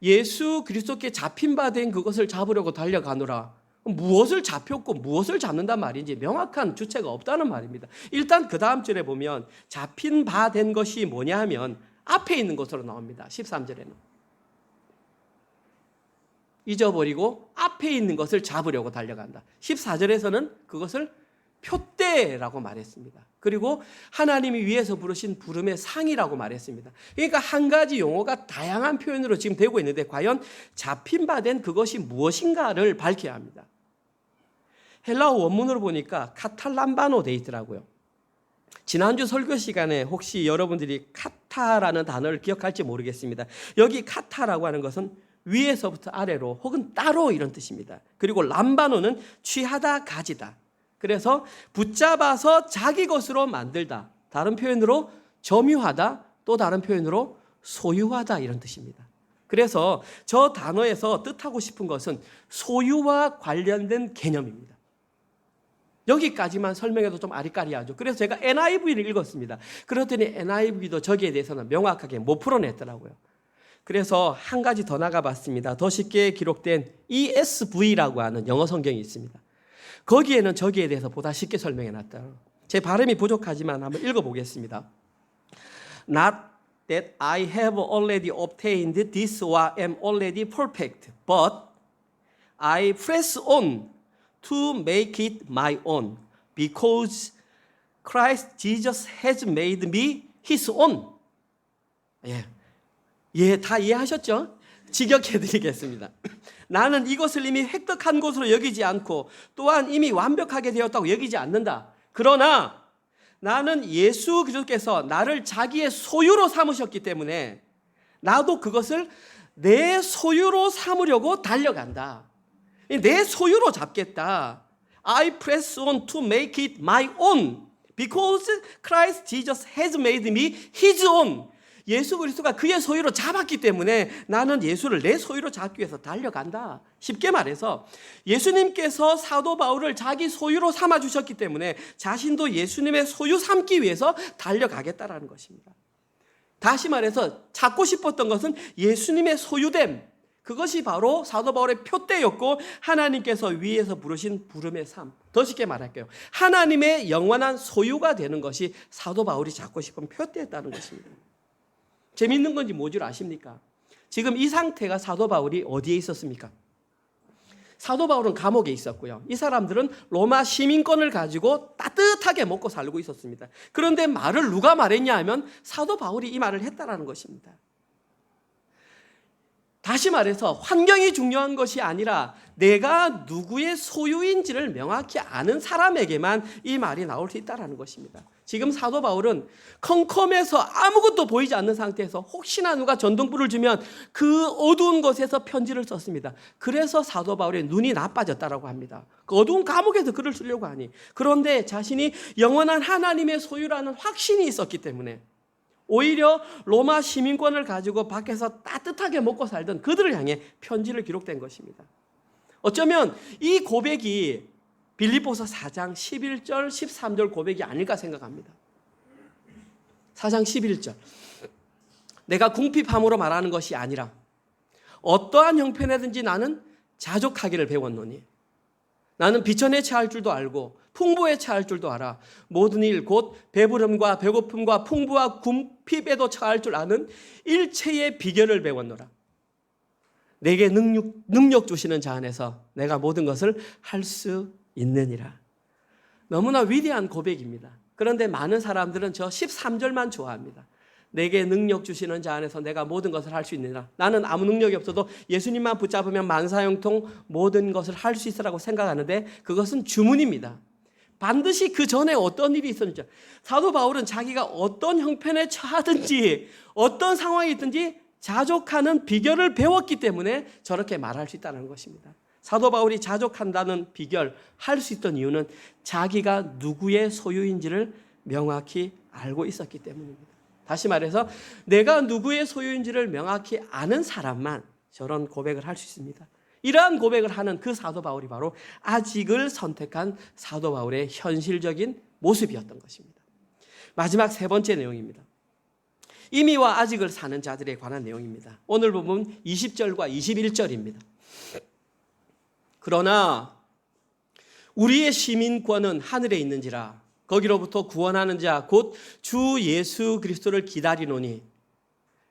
예수 그리스도께 잡힌 바 된 그것을 잡으려고 달려가노라. 무엇을 잡혔고 무엇을 잡는단 말인지 명확한 주체가 없다는 말입니다. 일단 그 다음 절에 보면 잡힌 바 된 것이 뭐냐 하면 앞에 있는 것으로 나옵니다. 13절에는. 잊어버리고 앞에 있는 것을 잡으려고 달려간다. 14절에서는 그것을 표대라고 말했습니다. 그리고 하나님이 위에서 부르신 부름의 상이라고 말했습니다. 그러니까 한 가지 용어가 다양한 표현으로 지금 되고 있는데 과연 잡힌 바 된 그것이 무엇인가를 밝혀야 합니다. 헬라어 원문으로 보니까 카탈람바노 돼 있더라고요. 지난주 설교 시간에 혹시 여러분들이 카타라는 단어를 기억할지 모르겠습니다. 여기 카타라고 하는 것은 위에서부터 아래로 혹은 따로 이런 뜻입니다. 그리고 람바노는 취하다, 가지다. 그래서 붙잡아서 자기 것으로 만들다. 다른 표현으로 점유하다, 또 다른 표현으로 소유하다 이런 뜻입니다. 그래서 저 단어에서 뜻하고 싶은 것은 소유와 관련된 개념입니다. 여기까지만 설명해도 좀 아리까리하죠. 그래서 제가 NIV를 읽었습니다. 그랬더니 NIV도 저기에 대해서는 명확하게 못 풀어냈더라고요. 그래서 한 가지 더 나가봤습니다. 더 쉽게 기록된 ESV라고 하는 영어 성경이 있습니다. 거기에는 저기에 대해서 보다 쉽게 설명해놨다. 제 발음이 부족하지만 한번 읽어보겠습니다. Not that I have already obtained this or am already perfect, but I press on to make it my own, because Christ Jesus has made me his own. 다 이해하셨죠? 직역해드리겠습니다. 나는 이것을 이미 획득한 것으로 여기지 않고 또한 이미 완벽하게 되었다고 여기지 않는다. 그러나 나는 예수 그리스도께서 나를 자기의 소유로 삼으셨기 때문에 나도 그것을 내 소유로 삼으려고 달려간다. 내 소유로 잡겠다. I press on to make it my own because Christ Jesus has made me his own. 예수 그리스도가 그의 소유로 잡았기 때문에 나는 예수를 내 소유로 잡기 위해서 달려간다. 쉽게 말해서 예수님께서 사도 바울을 자기 소유로 삼아 주셨기 때문에 자신도 예수님의 소유 삼기 위해서 달려가겠다라는 것입니다. 다시 말해서 찾고 싶었던 것은 예수님의 소유됨. 그것이 바로 사도 바울의 표대였고 하나님께서 위에서 부르신 부름의 삶. 더 쉽게 말할게요. 하나님의 영원한 소유가 되는 것이 사도 바울이 찾고 싶은 표대였다는 것입니다. 재밌는 건지 뭔지 아십니까? 지금 이 상태가 사도 바울이 어디에 있었습니까? 사도 바울은 감옥에 있었고요. 이 사람들은 로마 시민권을 가지고 따뜻하게 먹고 살고 있었습니다. 그런데 말을 누가 말했냐 하면 사도 바울이 이 말을 했다라는 것입니다. 다시 말해서 환경이 중요한 것이 아니라 내가 누구의 소유인지를 명확히 아는 사람에게만 이 말이 나올 수 있다는 것입니다. 지금 사도 바울은 컴컴해서 아무것도 보이지 않는 상태에서 혹시나 누가 전등불을 주면 그 어두운 곳에서 편지를 썼습니다. 그래서 사도 바울의 눈이 나빠졌다고 합니다. 그 어두운 감옥에서 글을 쓰려고 하니. 그런데 자신이 영원한 하나님의 소유라는 확신이 있었기 때문에 오히려 로마 시민권을 가지고 밖에서 따뜻하게 먹고 살던 그들을 향해 편지를 기록된 것입니다. 어쩌면 이 고백이 빌립보서 4장 11절 13절 고백이 아닐까 생각합니다. 4장 11절 내가 궁핍함으로 말하는 것이 아니라 어떠한 형편에든지 나는 자족하기를 배웠노니 나는 비천에 처할 줄도 알고 풍부에 처할 줄도 알아. 모든 일 곧 배부름과 배고픔과 풍부와 궁핍에도 처할 줄 아는 일체의 비결을 배웠노라. 내게 능력 주시는 자 안에서 내가 모든 것을 할 수 있느니라. 너무나 위대한 고백입니다. 그런데 많은 사람들은 저 13절만 좋아합니다. 내게 능력 주시는 자 안에서 내가 모든 것을 할 수 있느니라. 나는 아무 능력이 없어도 예수님만 붙잡으면 만사형통 모든 것을 할 수 있으라고 생각하는데 그것은 주문입니다. 반드시 그 전에 어떤 일이 있었는지. 사도 바울은 자기가 어떤 형편에 처하든지 어떤 상황이 있든지 자족하는 비결을 배웠기 때문에 저렇게 말할 수 있다는 것입니다. 사도 바울이 자족한다는 비결, 할 수 있던 이유는 자기가 누구의 소유인지를 명확히 알고 있었기 때문입니다. 다시 말해서 내가 누구의 소유인지를 명확히 아는 사람만 저런 고백을 할 수 있습니다. 이러한 고백을 하는 그 사도 바울이 바로 아직을 선택한 사도 바울의 현실적인 모습이었던 것입니다. 마지막 세 번째 내용입니다. 이미와 아직을 사는 자들에 관한 내용입니다. 오늘 보면 20절과 21절입니다. 그러나 우리의 시민권은 하늘에 있는지라 거기로부터 구원하는 자 곧 주 예수 그리스도를 기다리노니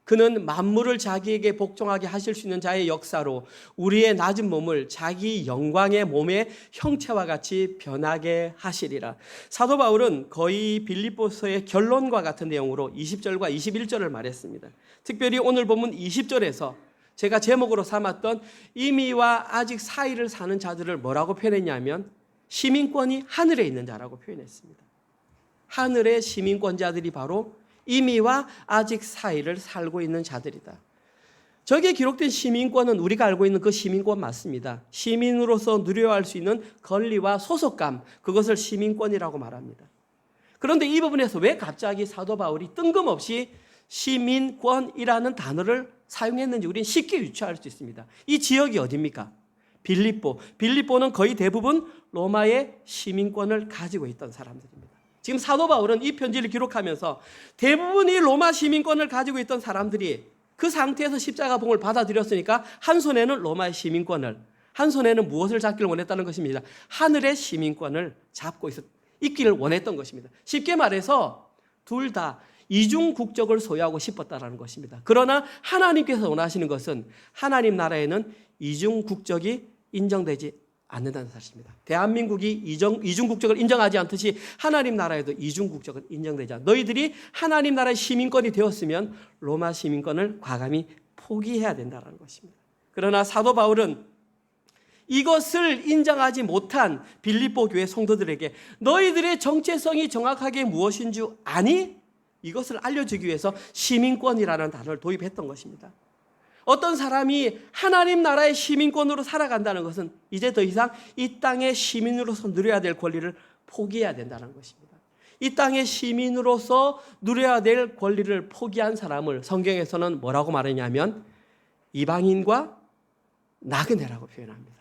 그는 만물을 자기에게 복종하게 하실 수 있는 자의 역사로 우리의 낮은 몸을 자기 영광의 몸의 형체와 같이 변하게 하시리라. 사도 바울은 거의 빌립보서의 결론과 같은 내용으로 20절과 21절을 말했습니다. 특별히 오늘 본문 20절에서 제가 제목으로 삼았던 이미와 아직 사이를 사는 자들을 뭐라고 표현했냐면 시민권이 하늘에 있는 자라고 표현했습니다. 하늘의 시민권자들이 바로 이미와 아직 사이를 살고 있는 자들이다. 저기에 기록된 시민권은 우리가 알고 있는 그 시민권 맞습니다. 시민으로서 누려야 할 수 있는 권리와 소속감, 그것을 시민권이라고 말합니다. 그런데 이 부분에서 왜 갑자기 사도 바울이 뜬금없이 시민권이라는 단어를 사용했는지 우리는 쉽게 유추할 수 있습니다. 이 지역이 어디입니까? 빌립보. 빌립보는 거의 대부분 로마의 시민권을 가지고 있던 사람들입니다. 지금 사도 바울은 이 편지를 기록하면서 대부분이 로마 시민권을 가지고 있던 사람들이 그 상태에서 십자가 봉을 받아들였으니까 한 손에는 로마의 시민권을, 한 손에는 무엇을 잡기를 원했다는 것입니다. 하늘의 시민권을 잡고 있기를 원했던 것입니다. 쉽게 말해서 둘 다 이중 국적을 소유하고 싶었다는 것입니다. 그러나 하나님께서 원하시는 것은 하나님 나라에는 이중 국적이 인정되지 않는다는 사실입니다. 대한민국이 이중 국적을 인정하지 않듯이 하나님 나라에도 이중 국적은 인정되지 않아. 너희들이 하나님 나라의 시민권이 되었으면 로마 시민권을 과감히 포기해야 된다는 것입니다. 그러나 사도 바울은 이것을 인정하지 못한 빌립보 교회 성도들에게 너희들의 정체성이 정확하게 무엇인 줄 아니? 이것을 알려주기 위해서 시민권이라는 단어를 도입했던 것입니다. 어떤 사람이 하나님 나라의 시민권으로 살아간다는 것은 이제 더 이상 이 땅의 시민으로서 누려야 될 권리를 포기해야 된다는 것입니다. 이 땅의 시민으로서 누려야 될 권리를 포기한 사람을 성경에서는 뭐라고 말하냐면 이방인과 나그네라고 표현합니다.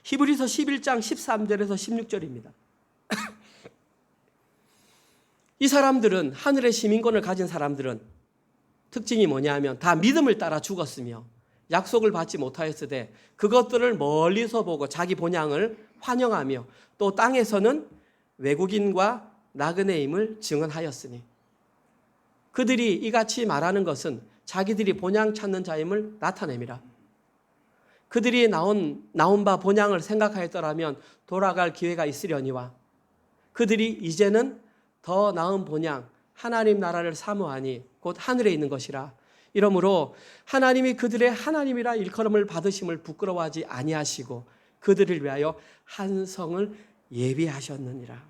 히브리서 11장 13절에서 16절입니다. 이 사람들은, 하늘의 시민권을 가진 사람들은 특징이 뭐냐 하면 다 믿음을 따라 죽었으며 약속을 받지 못하였으되 그것들을 멀리서 보고 자기 본향을 환영하며 또 땅에서는 외국인과 나그네임을 증언하였으니, 그들이 이같이 말하는 것은 자기들이 본향 찾는 자임을 나타냅니다. 그들이 나온 바 본향을 생각하였더라면 돌아갈 기회가 있으려니와 그들이 이제는 더 나은 본향 하나님 나라를 사모하니 곧 하늘에 있는 것이라. 이러므로 하나님이 그들의 하나님이라 일컬음을 받으심을 부끄러워하지 아니하시고 그들을 위하여 한 성을 예비하셨느니라.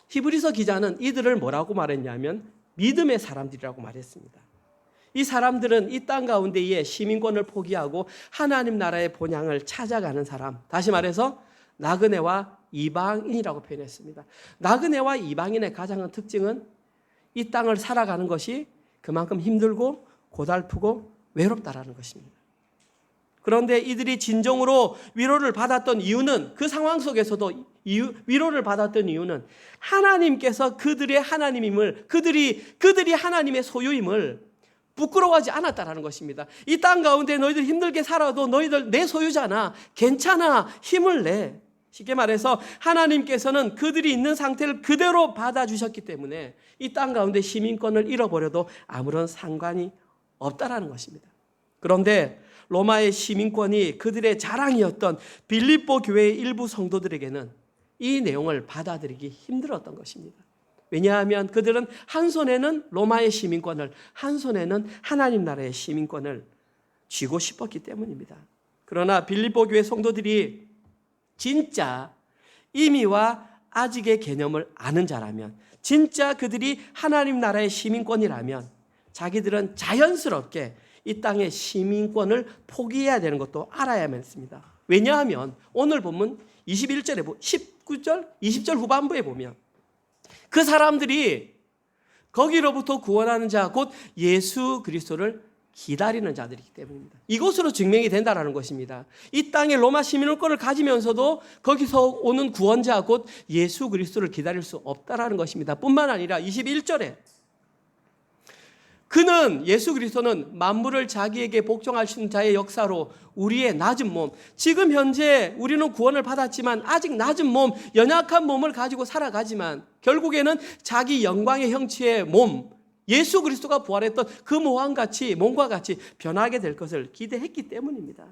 히브리서 기자는 이들을 뭐라고 말했냐면 믿음의 사람들이라고 말했습니다. 이 사람들은 이 땅 가운데에 시민권을 포기하고 하나님 나라의 본향을 찾아가는 사람, 다시 말해서 나그네와 이방인이라고 표현했습니다. 나그네와 이방인의 가장 큰 특징은 이 땅을 살아가는 것이 그만큼 힘들고 고달프고 외롭다라는 것입니다. 그런데 이들이 진정으로 위로를 받았던 이유는, 그 상황 속에서도 위로를 받았던 이유는 하나님께서 그들의 하나님임을, 그들이 하나님의 소유임을 부끄러워하지 않았다라는 것입니다. 이 땅 가운데 너희들 힘들게 살아도 너희들 내 소유잖아, 괜찮아, 힘을 내. 쉽게 말해서 하나님께서는 그들이 있는 상태를 그대로 받아주셨기 때문에 이 땅 가운데 시민권을 잃어버려도 아무런 상관이 없다라는 것입니다. 그런데 로마의 시민권이 그들의 자랑이었던 빌립보 교회의 일부 성도들에게는 이 내용을 받아들이기 힘들었던 것입니다. 왜냐하면 그들은 한 손에는 로마의 시민권을, 한 손에는 하나님 나라의 시민권을 쥐고 싶었기 때문입니다. 그러나 빌립보 교회 성도들이 진짜 임의와 아직의 개념을 아는 자라면, 진짜 그들이 하나님 나라의 시민권이라면 자기들은 자연스럽게 이 땅의 시민권을 포기해야 되는 것도 알아야만 했습니다. 왜냐하면 오늘 본문 21절에 19절, 20절 후반부에 보면 그 사람들이 거기로부터 구원하는 자, 곧 예수 그리스도를 기다리는 자들이기 때문입니다. 이것으로 증명이 된다는 것입니다. 이 땅에 로마 시민권을 가지면서도 거기서 오는 구원자, 곧 예수 그리스도를 기다릴 수 없다는 것입니다. 뿐만 아니라 21절에 그는 예수 그리스도는 만물을 자기에게 복종하시는 자의 역사로 우리의 낮은 몸, 지금 현재 우리는 구원을 받았지만 아직 낮은 몸, 연약한 몸을 가지고 살아가지만 결국에는 자기 영광의 형체의 몸, 예수 그리스도가 부활했던 그 몸과 같이 변하게 될 것을 기대했기 때문입니다.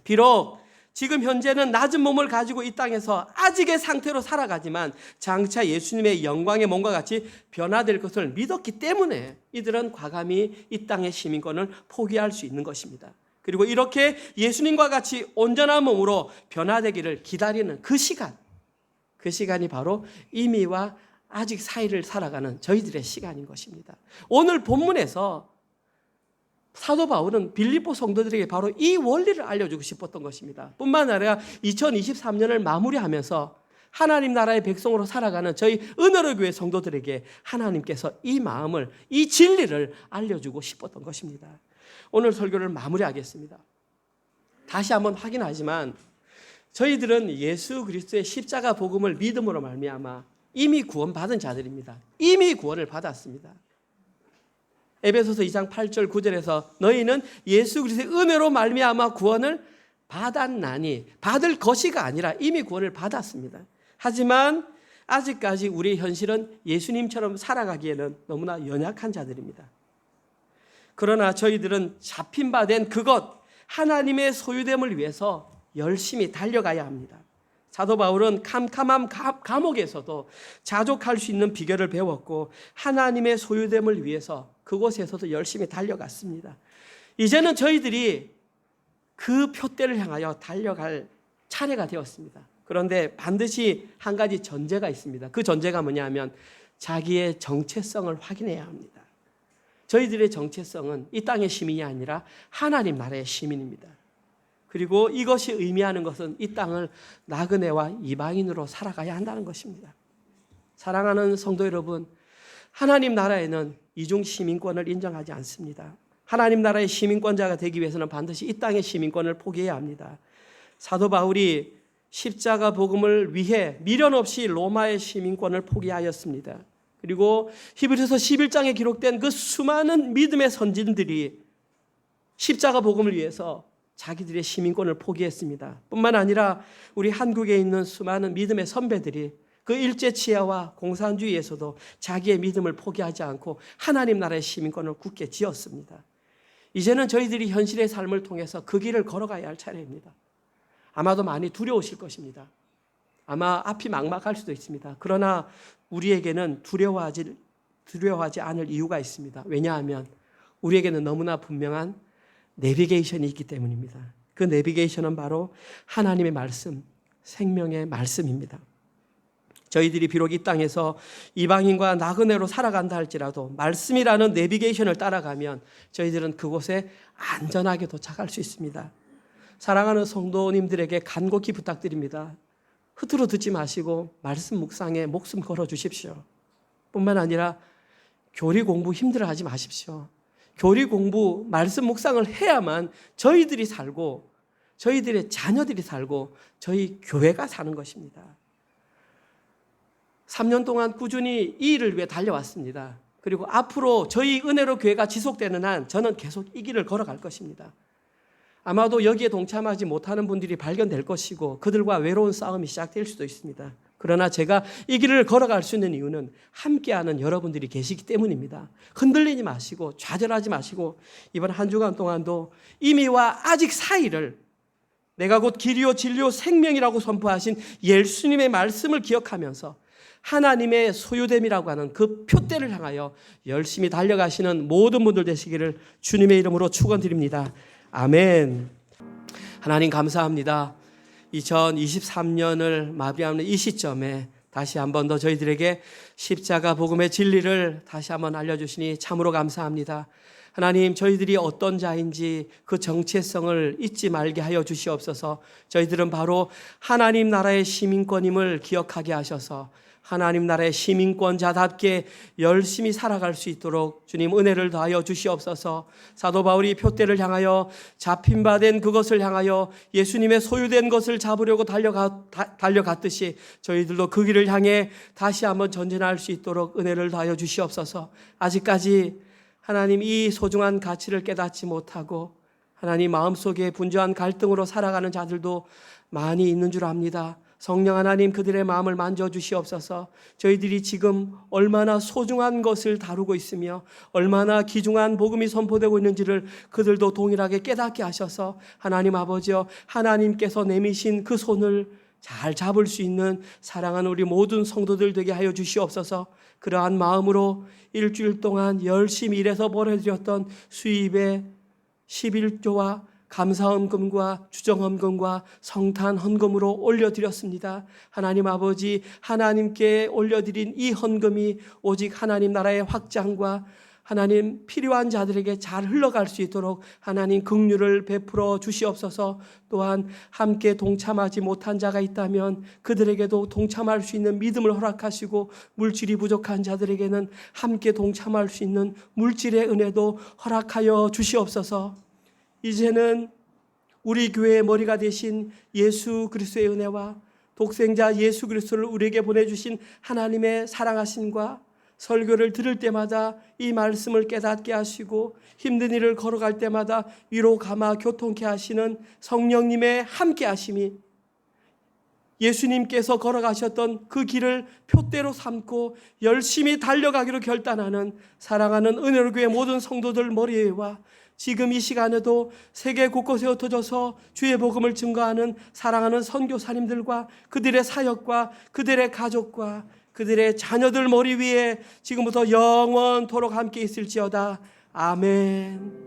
비록 지금 현재는 낮은 몸을 가지고 이 땅에서 아직의 상태로 살아가지만 장차 예수님의 영광의 몸과 같이 변화될 것을 믿었기 때문에 이들은 과감히 이 땅의 시민권을 포기할 수 있는 것입니다. 그리고 이렇게 예수님과 같이 온전한 몸으로 변화되기를 기다리는 그 시간이 바로 이미와 아직 사이를 살아가는 저희들의 시간인 것입니다. 오늘 본문에서 사도 바울은 빌립보 성도들에게 바로 이 원리를 알려주고 싶었던 것입니다. 뿐만 아니라 2023년을 마무리하면서 하나님 나라의 백성으로 살아가는 저희 은혜로 교회 성도들에게 하나님께서 이 마음을, 이 진리를 알려주고 싶었던 것입니다. 오늘 설교를 마무리하겠습니다. 다시 한번 확인하지만 저희들은 예수 그리스도의 십자가 복음을 믿음으로 말미암아 이미 구원받은 자들입니다. 이미 구원을 받았습니다. 에베소서 2장 8절 9절에서 너희는 예수 그리스도의 은혜로 말미암아 구원을 받았나니, 받을 것이가 아니라 이미 구원을 받았습니다. 하지만 아직까지 우리의 현실은 예수님처럼 살아가기에는 너무나 연약한 자들입니다. 그러나 저희들은 잡힌 바 된 그것, 하나님의 소유됨을 위해서 열심히 달려가야 합니다. 사도 바울은 캄캄한 감옥에서도 자족할 수 있는 비결을 배웠고 하나님의 소유됨을 위해서 그곳에서도 열심히 달려갔습니다. 이제는 저희들이 그 표대를 향하여 달려갈 차례가 되었습니다. 그런데 반드시 한 가지 전제가 있습니다. 그 전제가 뭐냐면 자기의 정체성을 확인해야 합니다. 저희들의 정체성은 이 땅의 시민이 아니라 하나님 나라의 시민입니다. 그리고 이것이 의미하는 것은 이 땅을 나그네와 이방인으로 살아가야 한다는 것입니다. 사랑하는 성도 여러분, 하나님 나라에는 이중 시민권을 인정하지 않습니다. 하나님 나라의 시민권자가 되기 위해서는 반드시 이 땅의 시민권을 포기해야 합니다. 사도 바울이 십자가 복음을 위해 미련 없이 로마의 시민권을 포기하였습니다. 그리고 히브리서 11장에 기록된 그 수많은 믿음의 선진들이 십자가 복음을 위해서 자기들의 시민권을 포기했습니다. 뿐만 아니라 우리 한국에 있는 수많은 믿음의 선배들이 그 일제치하와 공산주의에서도 자기의 믿음을 포기하지 않고 하나님 나라의 시민권을 굳게 지었습니다. 이제는 저희들이 현실의 삶을 통해서 그 길을 걸어가야 할 차례입니다. 아마도 많이 두려우실 것입니다. 아마 앞이 막막할 수도 있습니다. 그러나 우리에게는 두려워하지 않을 이유가 있습니다. 왜냐하면 우리에게는 너무나 분명한 내비게이션이 있기 때문입니다. 그 내비게이션은 바로 하나님의 말씀, 생명의 말씀입니다. 저희들이 비록 이 땅에서 이방인과 나그네로 살아간다 할지라도 말씀이라는 내비게이션을 따라가면 저희들은 그곳에 안전하게 도착할 수 있습니다. 사랑하는 성도님들에게 간곡히 부탁드립니다. 흐트러 듣지 마시고 말씀 묵상에 목숨 걸어 주십시오. 뿐만 아니라 교리 공부 힘들어하지 마십시오. 교리 공부, 말씀 묵상을 해야만 저희들이 살고 저희들의 자녀들이 살고 저희 교회가 사는 것입니다. 3년 동안 꾸준히 이 일을 위해 달려왔습니다. 그리고 앞으로 저희 은혜로 교회가 지속되는 한 저는 계속 이 길을 걸어갈 것입니다. 아마도 여기에 동참하지 못하는 분들이 발견될 것이고 그들과 외로운 싸움이 시작될 수도 있습니다. 그러나 제가 이 길을 걸어갈 수 있는 이유는 함께하는 여러분들이 계시기 때문입니다. 흔들리지 마시고 좌절하지 마시고 이번 한 주간 동안도 이미와 아직 사이를 내가 곧 길이요 진리요 생명이라고 선포하신 예수님의 말씀을 기억하면서 하나님의 소유됨이라고 하는 그 표대를 향하여 열심히 달려가시는 모든 분들 되시기를 주님의 이름으로 축원드립니다. 아멘. 하나님 감사합니다. 2023년을 마무리하는 이 시점에 다시 한 번 더 저희들에게 십자가 복음의 진리를 다시 한번 알려주시니 참으로 감사합니다. 하나님, 저희들이 어떤 자인지 그 정체성을 잊지 말게 하여 주시옵소서. 저희들은 바로 하나님 나라의 시민권임을 기억하게 하셔서 하나님 나라의 시민권자답게 열심히 살아갈 수 있도록 주님 은혜를 더하여 주시옵소서. 사도 바울이 표대를 향하여 잡힌 바 된 그것을 향하여 예수님의 소유된 것을 잡으려고 달려갔듯이 저희들도 그 길을 향해 다시 한번 전진할 수 있도록 은혜를 더하여 주시옵소서. 아직까지 하나님 이 소중한 가치를 깨닫지 못하고 하나님 마음속에 분주한 갈등으로 살아가는 자들도 많이 있는 줄 압니다. 성령 하나님 그들의 마음을 만져주시옵소서. 저희들이 지금 얼마나 소중한 것을 다루고 있으며 얼마나 귀중한 복음이 선포되고 있는지를 그들도 동일하게 깨닫게 하셔서 하나님 아버지여 하나님께서 내미신 그 손을 잘 잡을 수 있는 사랑하는 우리 모든 성도들 되게 하여 주시옵소서. 그러한 마음으로 일주일 동안 열심히 일해서 벌어들였던 수입의 11조와 감사헌금과 주정헌금과 성탄헌금으로 올려드렸습니다. 하나님 아버지, 하나님께 올려드린 이 헌금이 오직 하나님 나라의 확장과 하나님 필요한 자들에게 잘 흘러갈 수 있도록 하나님 긍휼을 베풀어 주시옵소서. 또한 함께 동참하지 못한 자가 있다면 그들에게도 동참할 수 있는 믿음을 허락하시고 물질이 부족한 자들에게는 함께 동참할 수 있는 물질의 은혜도 허락하여 주시옵소서. 이제는 우리 교회의 머리가 되신 예수 그리스도의 은혜와 독생자 예수 그리스도를 우리에게 보내주신 하나님의 사랑하심과 설교를 들을 때마다 이 말씀을 깨닫게 하시고 힘든 일을 걸어갈 때마다 위로 감아 교통케 하시는 성령님의 함께 하심이 예수님께서 걸어가셨던 그 길을 표대로 삼고 열심히 달려가기로 결단하는 사랑하는 은혜로교회 모든 성도들 머리에와 지금 이 시간에도 세계 곳곳에 흩어져서 주의 복음을 증거하는 사랑하는 선교사님들과 그들의 사역과 그들의 가족과 그들의 자녀들 머리 위에 지금부터 영원토록 함께 있을지어다. 아멘.